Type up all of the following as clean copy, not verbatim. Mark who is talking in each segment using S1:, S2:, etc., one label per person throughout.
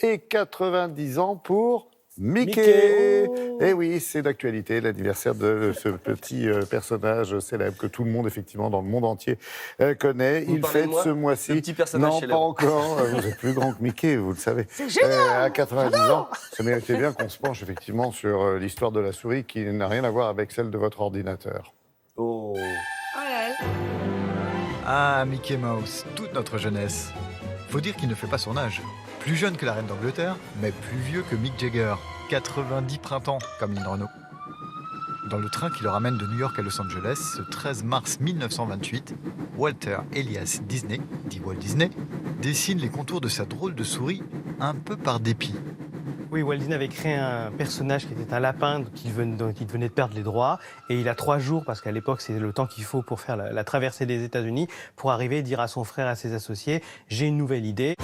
S1: et 90 ans pour Mickey. Et oui, c'est l'actualité, l'anniversaire de ce petit personnage célèbre que tout le monde, effectivement, dans le monde entier connaît.
S2: Vous
S1: Il
S2: parlez de
S1: fête
S2: moi,
S1: ce mois-ci.
S2: le petit personnage
S1: non,
S2: célèbre.
S1: pas encore. Vous êtes plus grand que Mickey, vous le savez.
S3: C'est génial.
S1: À 90 ans, ça méritait bien qu'on se penche, effectivement, sur l'histoire de la souris qui n'a rien à voir avec celle de votre ordinateur.
S2: Oh.
S4: Ah, Mickey Mouse, toute notre jeunesse. Faut dire qu'il ne fait pas son âge. Plus jeune que la reine d'Angleterre, mais plus vieux que Mick Jagger. 90 printemps, comme Lynn Renaud. Dans le train qui le ramène de New York à Los Angeles, ce 13 mars 1928, Walter Elias Disney, dit Walt Disney, dessine les contours de sa drôle de souris un peu par dépit.
S5: Oui, Walt Disney avait créé un personnage qui était un lapin dont il venait de perdre les droits. Et il a 3 jours, parce qu'à l'époque, c'est le temps qu'il faut pour faire la traversée des États-Unis, pour arriver et dire à son frère, à ses associés, j'ai une nouvelle idée.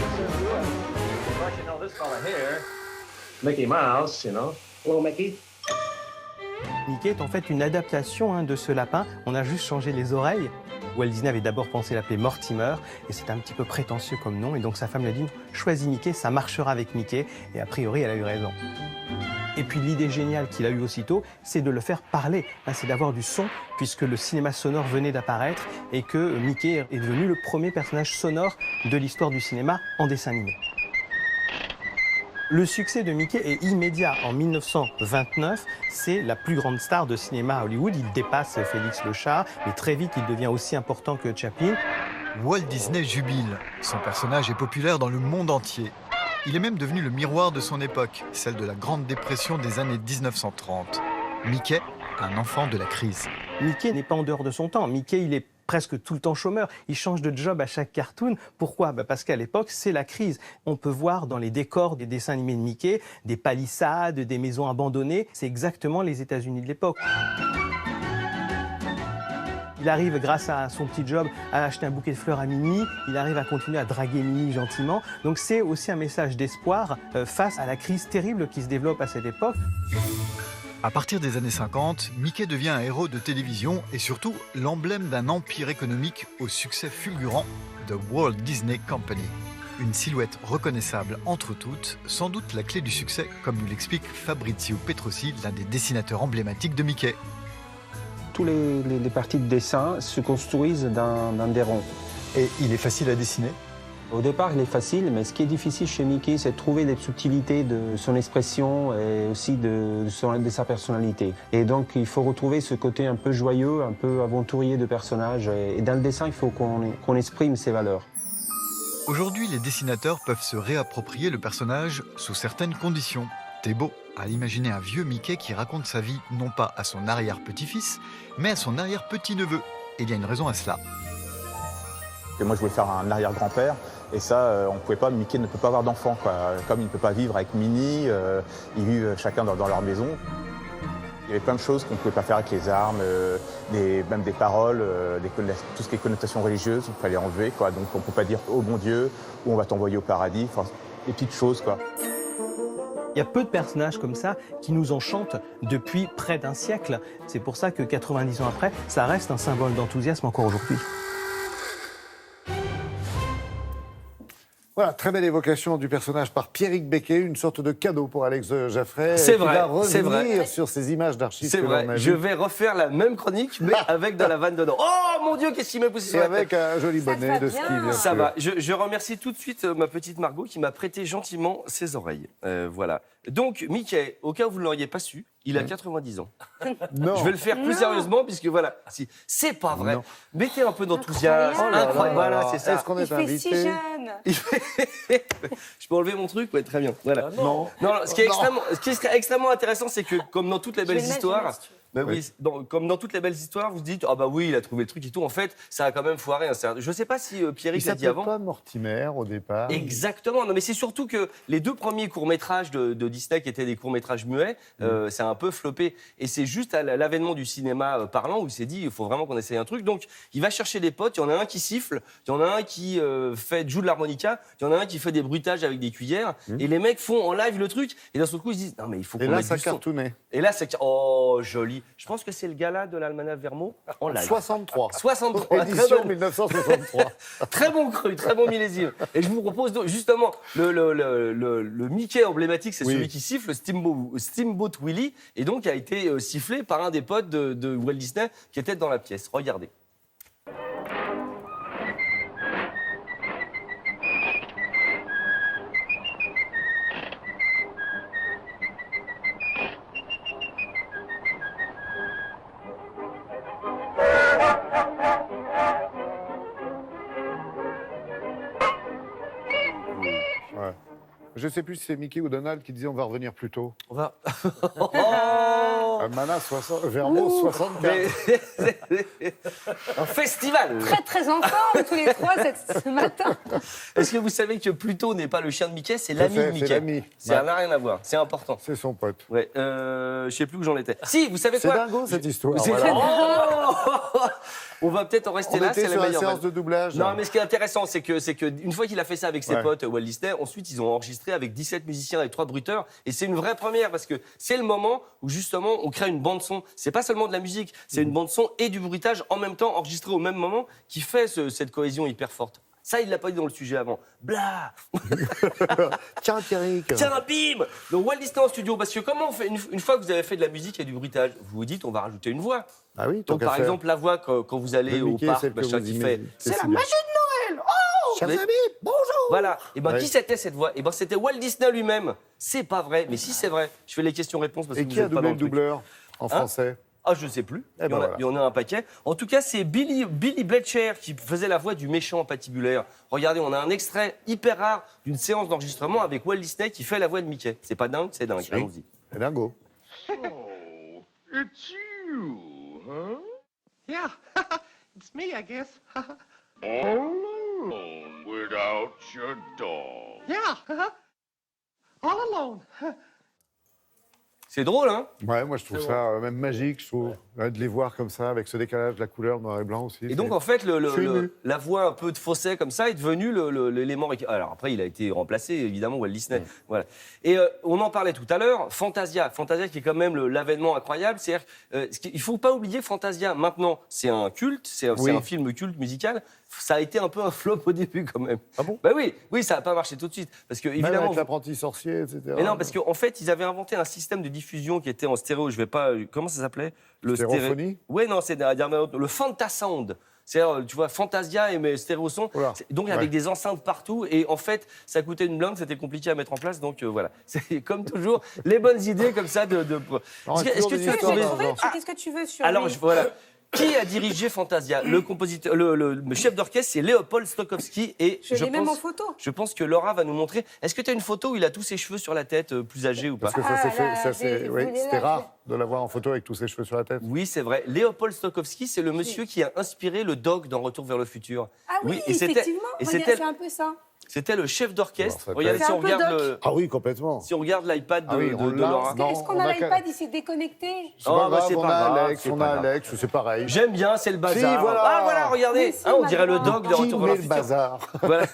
S6: Mickey Mouse, you know. Little Mickey.
S5: Mickey est en fait une adaptation de ce lapin. On a juste changé les oreilles. Walt Disney avait d'abord pensé l'appeler Mortimer, et c'est un petit peu prétentieux comme nom. Et donc sa femme lui a dit, choisis Mickey, ça marchera avec Mickey. Et a priori, elle a eu raison. Et puis l'idée géniale qu'il a eue aussitôt, c'est de le faire parler. C'est d'avoir du son, puisque le cinéma sonore venait d'apparaître et que Mickey est devenu le premier personnage sonore de l'histoire du cinéma en dessin animé. Le succès de Mickey est immédiat. En 1929, c'est la plus grande star de cinéma à Hollywood. Il dépasse Félix le Chat, mais très vite, il devient aussi important que Chaplin.
S4: Walt Disney jubile. Son personnage est populaire dans le monde entier. Il est même devenu le miroir de son époque, celle de la Grande Dépression des années 1930. Mickey, un enfant de la crise.
S5: Mickey n'est pas en dehors de son temps. Mickey, il est presque tout le temps chômeur. Il change de job à chaque cartoon. Pourquoi ? Parce qu'à l'époque, c'est la crise. On peut voir dans les décors des dessins animés de Mickey des palissades, des maisons abandonnées. C'est exactement les États-Unis de l'époque. Il arrive, grâce à son petit job, à acheter un bouquet de fleurs à Minnie. Il arrive à continuer à draguer Minnie gentiment. Donc c'est aussi un message d'espoir face à la crise terrible qui se développe à cette époque.
S4: À partir des années 50, Mickey devient un héros de télévision et surtout l'emblème d'un empire économique au succès fulgurant, The Walt Disney Company. Une silhouette reconnaissable entre toutes, sans doute la clé du succès, comme nous l'explique Fabrizio Petrosi, l'un des dessinateurs emblématiques de Mickey.
S7: Tous les parties de dessin se construisent dans des ronds.
S4: Et il est facile à dessiner ?
S7: Au départ, il est facile, mais ce qui est difficile chez Mickey, c'est de trouver des subtilités de son expression et aussi de sa personnalité. Et donc, il faut retrouver ce côté un peu joyeux, un peu aventurier de personnage. Et dans le dessin, il faut qu'on exprime ses valeurs.
S4: Aujourd'hui, les dessinateurs peuvent se réapproprier le personnage sous certaines conditions. Thébault a imaginé un vieux Mickey qui raconte sa vie non pas à son arrière-petit-fils, mais à son arrière-petit-neveu. Et il y a une raison à cela.
S8: Et moi, je voulais faire un arrière-grand-père, et ça, on pouvait pas. Mickey ne peut pas avoir d'enfant, quoi. Comme il ne peut pas vivre avec Minnie, ils vivent chacun dans leur maison. Il y avait plein de choses qu'on ne pouvait pas faire avec les armes, même des paroles, tout ce qui est connotation religieuse, il fallait enlever, quoi. Donc on ne peut pas dire « Oh bon Dieu » ou « On va t'envoyer au paradis », enfin, des petites choses, quoi.
S5: Il y a peu de personnages comme ça qui nous enchantent depuis près d'un siècle. C'est pour ça que 90 ans après, ça reste un symbole d'enthousiasme encore aujourd'hui.
S1: Voilà, très belle évocation du personnage par Pierrick Becquet, une sorte de cadeau pour Alex Jaffray.
S2: C'est
S1: qui
S2: vrai,
S1: va
S2: c'est vrai.
S1: revenir sur ces images d'archives
S2: C'est
S1: que
S2: vrai,
S1: l'on a vues.
S2: je vais refaire la même chronique, mais avec de la vanne dedans. Oh mon Dieu, qu'est-ce qui m'a poussé
S1: Et
S2: sur la
S1: avec
S2: tête.
S1: un joli bonnet de ski, bien
S2: Ça
S1: sûr.
S2: va, je remercie tout de suite ma petite Margot qui m'a prêté gentiment ses oreilles. Voilà. Donc, Mickey, au cas où vous ne l'auriez pas su, il a 90 ans.
S1: Non.
S2: Je vais le faire plus sérieusement, puisque voilà, c'est pas vrai.
S1: Non.
S2: Mettez un peu d'enthousiasme.
S1: Oh là là
S2: Incroyable.
S1: là là.
S2: Voilà, c'est ça.
S1: Est-ce qu'on est
S3: Il fait si
S1: invité
S3: jeune.
S2: Je peux enlever mon truc? Ouais, très bien. Voilà.
S1: Non.
S2: Non, ce qui est extrêmement intéressant, c'est que, comme dans toutes les
S3: Je vais
S2: belles
S3: le mettre,
S2: histoires,
S3: si tu veux.
S2: bah oui, comme dans toutes les belles histoires, vous dites, ah bah oui, il a trouvé le truc et tout. En fait, ça a quand même foiré. Je sais pas si
S1: Il
S2: Pierrick l'a dit
S1: s'appelait
S2: avant.
S1: pas Mortimer au départ.
S2: Exactement. Non, mais c'est surtout que les 2 premiers courts-métrages de Disney, qui étaient des courts-métrages muets, ça a un peu floppé. Et c'est juste à l'avènement du cinéma parlant où il s'est dit, il faut vraiment qu'on essaye un truc. Donc, il va chercher des potes. Il y en a un qui siffle, il y en a un qui joue de l'harmonica, il y en a un qui fait des bruitages avec des cuillères. Et les mecs font en live le truc. Et d'un seul coup, ils se disent, non, mais il faut
S1: Et
S2: qu'on
S1: là,
S2: mette
S1: ça
S2: du son.
S1: cartonnait.
S2: Et là, c'est oh, joli. Je pense que c'est le gala de l'Almanach Vermeau en live.
S1: 63.
S2: 63.
S1: Édition 1963.
S2: Très bon cru, très bon millésime. Et je vous propose donc, justement le Mickey emblématique, c'est
S1: Oui.
S2: celui qui siffle, Steamboat Willie, et donc a été sifflé par un des potes de Walt Disney qui était dans la pièce. Regardez.
S1: Ouais. Je sais plus si c'est Mickey ou Donald qui disait on va revenir plus tôt.
S2: On va.
S1: Almanach 60, Vermeau 64.
S2: Mais- un festival.
S3: Très en forme tous les trois ce matin.
S2: Est-ce que vous savez que Pluto n'est pas le chien de Mickey, c'est
S1: Je
S2: l'ami
S1: sais,
S2: de
S1: c'est
S2: Mickey.
S1: l'ami.
S2: Ça
S1: Ouais.
S2: n'a rien à voir, c'est important.
S1: C'est son pote.
S2: Ouais, je sais plus où j'en étais. Si, vous savez
S1: C'est
S2: quoi
S1: dingo cette histoire.
S2: C'est-
S1: Voilà.
S2: Oh On va peut-être en rester
S1: On
S2: là,
S1: était
S2: c'est la
S1: sur la
S2: meilleure.
S1: séance
S2: vanne.
S1: de doublage.
S2: Non, mais ce qui est intéressant, c'est que une fois qu'il a fait ça avec ses
S1: Ouais.
S2: potes Walt Disney, ensuite ils ont enregistré avec 17 musiciens et 3 bruiteurs. Et c'est une vraie première parce que c'est le moment où justement on crée une bande son. C'est pas seulement de la musique, c'est une bande son et du bruitage en même temps, enregistré au même moment, qui fait cette cohésion hyper forte. Ça, il l'a pas dit dans le sujet avant. Blah
S1: Tiens, Thierry.
S2: Tiens, bim Donc Walt Disney en studio, parce que comment on fait une fois que vous avez fait de la musique et du bruitage, vous vous dites on va rajouter une voix.
S1: Ah oui, tant
S2: Donc
S1: qu'à
S2: par
S1: faire.
S2: exemple la voix quand vous allez
S1: Le
S2: au
S1: Mickey,
S2: parc,
S1: celle que
S2: machin,
S1: vous
S2: qui
S1: imaginez.
S2: fait
S1: C'est
S2: c'est la
S1: si
S2: magie
S1: bien.
S2: de Noël. Oh
S1: Chers
S2: Mais-
S1: amis, bonjour.
S2: Voilà. Et ben
S1: Ouais.
S2: qui c'était cette voix Et ben c'était Walt Disney lui-même. C'est pas vrai, mais si c'est vrai. Je fais les questions-réponses parce
S1: Et
S2: que
S1: qui
S2: vous
S1: a
S2: êtes pas
S1: doublé
S2: dans
S1: le
S2: truc.
S1: doubleur en français?
S2: Ah, je sais plus.
S1: Eh ben
S2: il, y en a,
S1: voilà.
S2: il y en a un paquet. En tout cas, c'est Billy Bletcher qui faisait la voix du méchant patibulaire. Regardez, on a un extrait hyper rare d'une séance d'enregistrement avec Walt Disney qui fait la voix de Mickey. C'est pas dingue, c'est dingue.
S1: Si.
S2: Allons-y.
S1: C'est dingo.
S6: It's you, huh?
S9: Yeah, it's me, I guess.
S6: All alone without your dog.
S9: Yeah, all alone.
S2: C'est drôle, hein
S1: Ouais, moi je trouve ça même magique, je trouve, de les voir comme ça, avec ce décalage de la couleur noir et blanc aussi.
S2: Et donc, en fait,
S1: Je suis ému.
S2: la voix un peu de fausset comme ça est devenue l'élément. Alors après, il a été remplacé, évidemment, Walt Disney. Voilà. Et on en parlait tout à l'heure, Fantasia. Fantasia qui est quand même l'avènement incroyable. C'est-à-dire, il ne faut pas oublier Fantasia. Maintenant, c'est un culte, c'est
S1: Oui.
S2: un film culte musical. Ça a été un peu un flop au début quand même.
S1: Ah bon?
S2: Bah oui, ça n'a pas marché tout de suite. Parce que,
S1: Même
S2: évidemment,
S1: avec l'apprenti sorcier, etc.
S2: mais non, parce qu'en fait, ils avaient inventé un système de diffusion qui était en stéréo. Je vais pas. Comment ça s'appelait
S1: Stéréophonie?
S2: Ouais, non, c'est le Fantasound. C'est-à-dire, tu vois, Fantasia et mes stéréosons.
S1: Oula.
S2: Donc, avec des enceintes partout. Et en fait, ça coûtait une blinde, c'était compliqué à mettre en place. Donc, voilà. C'est comme toujours, les bonnes idées comme ça de.
S1: Non,
S2: Est-ce que
S1: toujours des
S2: tu as
S1: histoires
S2: trouvé.
S1: dans-
S3: Trouvé, qu'est-ce que tu veux sur
S2: Alors,
S3: lui
S2: voilà. Qui a dirigé Fantasia? Le compositeur, le chef d'orchestre, c'est Léopold Stokowski. Et
S3: Je l'ai même en photo.
S2: je pense que Laura va nous montrer. Est-ce que tu as une photo où il a tous ses cheveux sur la tête, plus âgé ou pas?
S1: Parce que ça
S3: Ah,
S1: s'est fait,
S3: là,
S1: ça c'est,
S3: j'ai
S1: oui,
S3: voulu
S1: c'était
S3: là,
S1: rare de l'avoir en photo avec tous ses cheveux sur la tête.
S2: Oui, c'est vrai. Léopold Stokowski, c'est le monsieur qui a inspiré le dog dans Retour vers le futur.
S3: Ah oui,
S2: et c'était-
S3: effectivement.
S2: et
S3: Regarde,
S2: c'était-
S3: c'est un peu ça.
S2: C'était le chef d'orchestre.
S1: Alors, ça
S2: Regardez,
S3: fait-
S2: si
S3: C'est
S2: on
S3: un peu
S2: regarde,
S3: doc.
S1: Ah oui, complètement.
S2: si on regarde l'iPad de,
S1: Ah oui,
S2: de-
S1: on
S2: de
S1: l'a.
S2: Laura.
S1: Non,
S3: Est-ce qu'on
S1: on
S3: a
S1: a
S3: l'iPad, il s'est déconnecté?
S1: C'est
S2: Oh,
S1: pas
S2: bah,
S1: grave,
S2: c'est
S1: on
S2: pas
S1: a
S2: grave,
S1: Alex,
S2: c'est
S1: on
S2: pas
S1: a
S2: grave.
S1: Alex, c'est pareil.
S2: J'aime bien, c'est le bazar.
S1: voilà.
S2: Ah voilà, regardez.
S3: Mais si,
S2: Hein, on dirait le
S3: maintenant.
S2: dog de
S1: Qui
S2: Retour vers
S1: met
S2: le
S1: le
S2: futur.
S1: bazar?
S2: Voilà.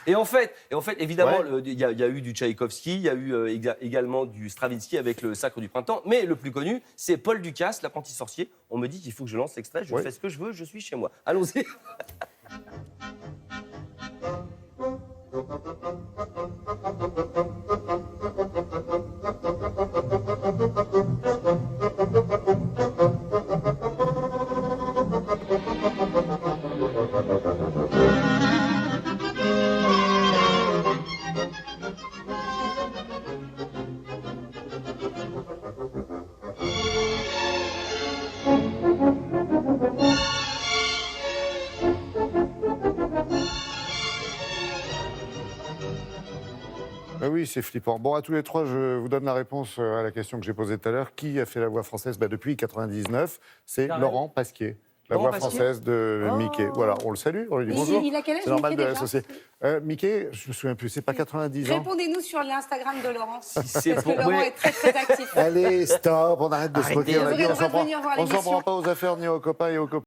S2: et en fait, évidemment,
S1: Ouais.
S2: il y a eu du Tchaïkovski, il y a eu également du Stravinsky avec le Sacre du printemps, mais le plus connu, c'est Paul Ducasse, l'apprenti sorcier. On me dit qu'il faut que je lance l'extrait, je
S1: Ouais.
S2: fais ce que je veux, je suis chez moi. Allons-y.
S1: Ah oui, c'est flippant. Bon, à tous les trois, je vous donne la réponse à la question que j'ai posée tout à l'heure. Qui a fait la voix française? Depuis 99, c'est
S2: Carré.
S1: Laurent Pasquier. La
S2: Laurent
S1: voix
S2: Pasquier
S1: française de
S2: Oh.
S1: Mickey. Voilà, on le salue, on lui dit
S3: Mais
S1: bonjour.
S3: il a quel âge,
S1: C'est normal
S3: Mickey,
S1: de
S3: déjà
S1: l'associer. Mickey, je me souviens plus, c'est pas 90 ans.
S3: Répondez-nous sur l'Instagram de Laurent.
S2: c'est
S3: Parce que
S2: pour-
S3: Laurent
S2: ouais.
S3: est très très actif.
S1: Allez, stop, on arrête de se
S2: Arrêtez.
S1: moquer. On a
S3: Vous
S1: dit,
S3: aurez
S1: on
S3: le droit
S1: s'en
S3: de venir voir
S1: prend
S3: l'émission.
S1: pas aux affaires ni aux copains et aux copains.